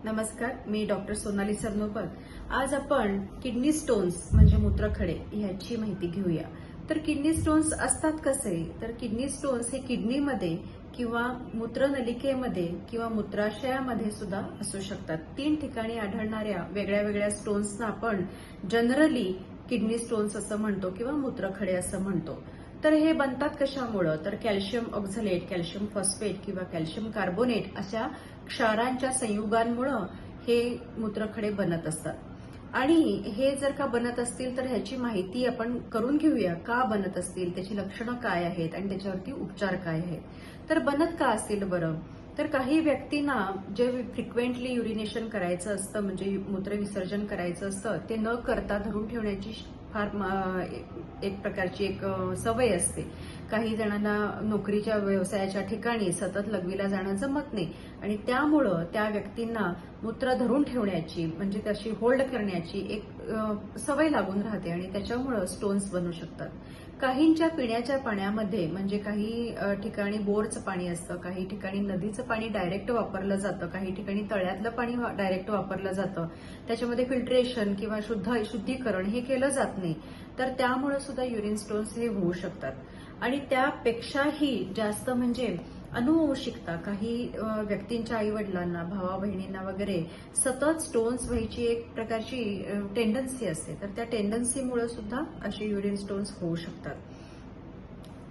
नमस्कार, मी डॉक्टर सोनाली सरनोबत. आज आपण किडनी स्टोन्स म्हणजे मूत्रखडे ह्याची माहिती घेऊया. तर किडनी स्टोन्स असतात कसे? तर किडनी स्टोन्स हे किडनीमध्ये किंवा मूत्रनलिकेमध्ये किंवा मूत्राशयामध्ये सुद्धा असू शकतात. 3 ठिकाणी आढळणाऱ्या वेगळ्या वेगळ्या स्टोन्सना आपण जनरली किडनी स्टोन्स असं म्हणतो किंवा मूत्रखडे असं म्हणतो. तर हे बनतात कशामुळं? तर कॅल्शियम ऑक्झलेट, कॅल्शियम फॉस्फेट किंवा कॅल्शियम कार्बोनेट अशा क्षारांच्या संयुगांमुळं हे मूत्रखडे बनत असतात. आणि हे जर का बनत असतील तर ह्याची माहिती आपण करून घेऊया. का बनत असतील, त्याची लक्षणं काय आहेत आणि त्याच्यावरती उपचार काय आहेत. तर बनत का असतील बरं? तर काही व्यक्तींना जे फ्रिक्वेंटली युरिनेशन करायचं असतं, म्हणजे मूत्रविसर्जन करायचं असतं, ते न करता धरून ठेवण्याची फार एक प्रकारची सवय असते. काही जणांना नोकरीच्या व्यवसायाच्या ठिकाणी सतत लघवीला जाणं जमत नाही आणि त्यामुळं त्या व्यक्तींना मूत्र धरून ठेवण्याची म्हणजे त्याची होल्ड करण्याची एक सवय लागून राहते आणि त्याच्यामुळं स्टोन्स बनू शकतात. काहींच्या पिण्याच्या पाण्यामध्ये म्हणजे काही ठिकाणी बोरचं पाणी असतं, काही ठिकाणी नदीचं पाणी डायरेक्ट वापरलं जातं, काही ठिकाणी तळ्यातलं पाणी डायरेक्ट वापरलं जातं. त्याच्यामध्ये फिल्ट्रेशन किंवा शुद्धीकरण हे केलं जात नाही. तर त्यामुळे सुद्धा युरिन स्टोन्स हे होऊ शकतात. आणि त्यापेक्षाही जास्त म्हणजे अनुवंशिकता, काही व्यक्तींच्या आईवडिलांना, भावा बहिणींना वगैरे सतत स्टोन्स व्हायची एक प्रकारची टेंडन्सी असते. तर त्या टेंडन्सीमुळे सुद्धा असे युरिन स्टोन्स होऊ शकतात.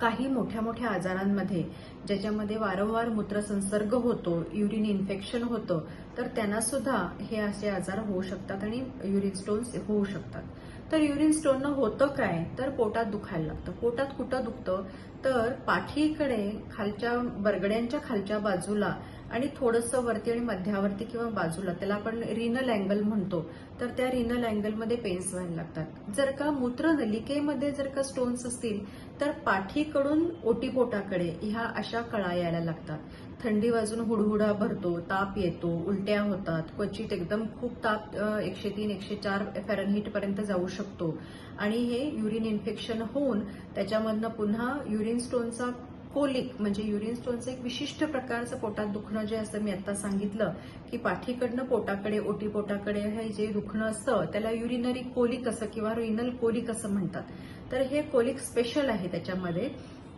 काही मोठ्या मोठ्या आजारांमध्ये ज्याच्यामध्ये वारंवार मूत्रसंसर्ग होतो, युरिन इन्फेक्शन होतं, तर त्यांना सुद्धा हे असे आजार होऊ शकतात आणि युरिन स्टोन्स होऊ शकतात. तर युरिन स्टोननं होतं काय? तर पोटात दुखायला लागतं. पोटात कुठं दुखतं? तर पाठीकडे खालच्या बरगड्यांच्या खालच्या बाजूला आणि थोडंसं वरती आणि मध्यावरती किंवा बाजूला, त्याला आपण रिनल अँगल म्हणतो. तर त्या रिनल अँगलमध्ये पेन्स व्हायला लागतात. जर का मूत्रनलिकेमध्ये जर का स्टोन्स असतील तर पाठीकडून ओटीपोटाकडे ह्या अशा कळा यायला लागतात. थंडी वाजून हुडहुडा भरतो, ताप येतो, उलट्या होतात, क्वचित एकदम खूप ताप 103-104 फॅरनहीट पर्यंत जाऊ शकतो आणि हे युरिन इन्फेक्शन होऊन त्याच्यामधनं पुन्हा युरिन स्टोनचा कोलिक म्हणजे युरिन स्टोनचं एक विशिष्ट प्रकारचं पोटात दुखणं जे असतं, मी आता सांगितलं की पाठीकडनं पोटाकडे ओटीपोटाकडे हे जे दुखणं असतं त्याला युरिनरी कोलिक असं किंवा रिनल कोलिक असं म्हणतात. तर हे कोलिक स्पेशल आहे त्याच्यामध्ये.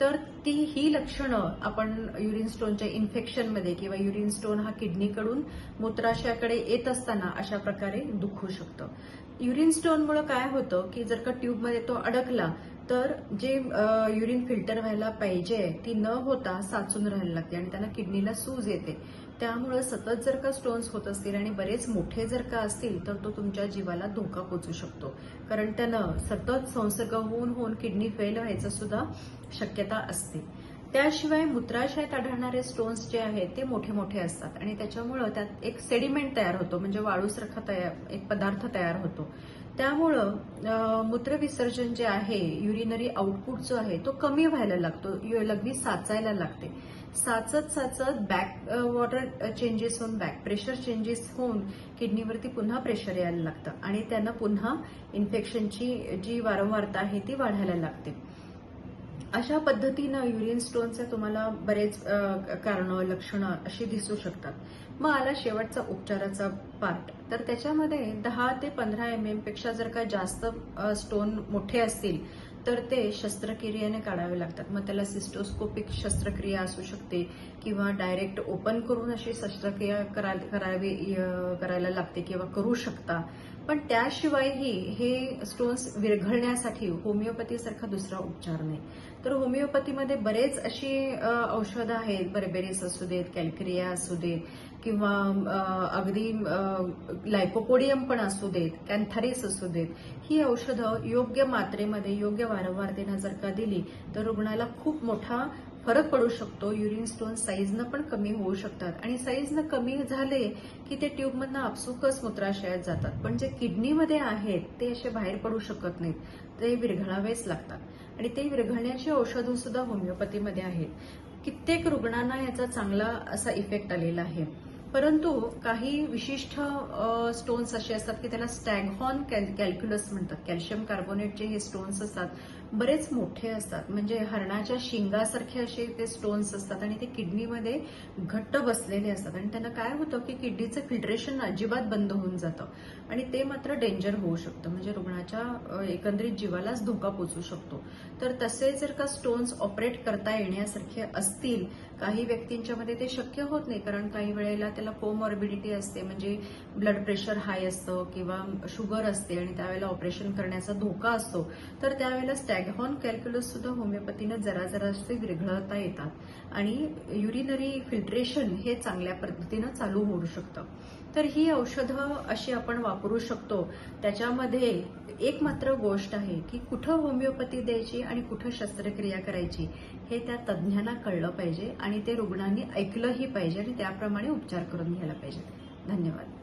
तर ही लक्षणं आपण युरिन स्टोनच्या इन्फेक्शनमध्ये किंवा युरिन स्टोन हा किडनीकडून मूत्राशयाकडे येत असताना अशा प्रकारे दुखू शकतं. युरिन स्टोनमुळे काय होतं की जर का ट्यूबमध्ये तो अडकला तर जे युरिन फिल्टर व्हायला पाहिजे ती न होता साचून राहायला लागते आणि त्यांना किडनीला सूज येते. त्यामुळे सतत जर का स्टोन्स होत असतील आणि बरेच मोठे जर का असतील तर तो तुमच्या जीवाला धोका पोचू शकतो. कारण त्यानं सतत संसर्ग होऊन होऊन किडनी फेल व्हायचं सुद्धा शक्यता असते. त्याशिवाय मूत्राशयात आढळणारे स्टोन्स जे आहेत ते मोठे मोठे असतात आणि त्याच्यामुळं त्यात एक सेडिमेंट तयार होतो म्हणजे वाळूसारखा एक पदार्थ तयार होतो. त्यामुळं मूत्रविसर्जन जे आहे, युरिनरी आउटपुट जो आहे तो कमी व्हायला लागतो, लघवी साचायला लागते. साचत साचत बॅक वॉटर चेंजेस होऊन, बॅक प्रेशर चेंजेस होऊन किडनीवरती पुन्हा प्रेशर यायला लागतं आणि त्यांना पुन्हा इन्फेक्शनची जी वारंवारता आहे ती वाढायला लागते. अशा पद्धतीनं युरिन स्टोनचे तुम्हाला बरेच कारणं, लक्षणं अशी दिसू शकतात. मग आला शेवटचा उपचाराचा पार्ट. तर त्याच्यामध्ये 10 ते 15 mm पेक्षा जर का जास्त स्टोन मोठे असतील तर ते शस्त्रक्रियेने काढावे लागतात. मग त्याला सिस्टोस्कोपिक शस्त्रक्रिया असू शकते किंवा डायरेक्ट ओपन करून अशी शस्त्रक्रिया करायला लागते किंवा करू शकता. पण त्याशिवायही हे स्टोन्स विरघळण्यासाठी होमिओपॅथीसारखा दुसरा उपचार नाही. तर होमिओपॅथीमध्ये बरेच अशी औषधं आहेत, बर्बेरिस असू देत, कॅल्केरिया असू देत किंवा अगदी लायकोपोडियम पण असू देत, कॅन्थारिस असू देत. ही औषधं योग्य मात्रेमध्ये, योग्य वारंवारतेनं जर का दिली तर रुग्णाला खूप मोठा फरक पडू शकतो. युरिन स्टोन साईजनं पण कमी होऊ शकतात आणि साईजनं कमी झाले की ते ट्यूबमधनं आपसुकच मूत्राशयात जातात. पण जे किडनीमध्ये आहेत ते असे बाहेर पडू शकत नाहीत, ते विरघळावेच लागतात आणि ते विरघळण्याची औषधं सुद्धा होमिओपॅथीमध्ये आहेत. कित्येक रुग्णांना याचा चांगला असा इफेक्ट आलेला आहे. परंतु काही विशिष्ट स्टोन्स असे असतात की त्याला स्टॅगहॉर्न कॅल्क्युलस म्हणतात. कॅल्शियम कार्बोनेटचे हे स्टोन्स असतात बरेच मोठे असतात, म्हणजे हरणाच्या शिंगासारखे असे ते स्टोन्स असतात आणि ते किडनीमध्ये घट्ट बसलेले असतात आणि त्यांना काय होतं की किडनीचं फिल्ट्रेशन अजिबात बंद होऊन जातं आणि ते मात्र डेंजर होऊ शकतं, म्हणजे रुग्णाच्या एकंदरीत जीवालाच धोका पोचू शकतो. तर तसे जर का स्टोन्स ऑपरेट करता येण्यासारखे असतील, काही व्यक्तींच्यामध्ये ते शक्य होत नाही, कारण काही वेळेला त्याला कोमॉर्बिडिटी असते, म्हणजे ब्लड प्रेशर हाय असतं किंवा शुगर असते आणि त्यावेळेला ऑपरेशन करण्याचा धोका असतो. तर त्यावेळेला स्टॅगहॉर्न कॅल्क्युलस सुद्धा होमिओपॅथीनं जरासे विरघळता येतात आणि युरिनरी फिल्ट्रेशन हे चांगल्या पद्धतीनं चालू होऊ शकतं. तर ही औषधं अशी आपण वापरू शकतो. त्याच्यामध्ये एक मात्र गोष्ट आहे की कुठं होमिओपॅथी द्यायची आणि कुठं शस्त्रक्रिया करायची हे त्या तज्ज्ञांना कळलं पाहिजे आणि ते रुग्णांनी ऐकलंही पाहिजे आणि त्याप्रमाणे उपचार करून घ्यायला पाहिजे. धन्यवाद.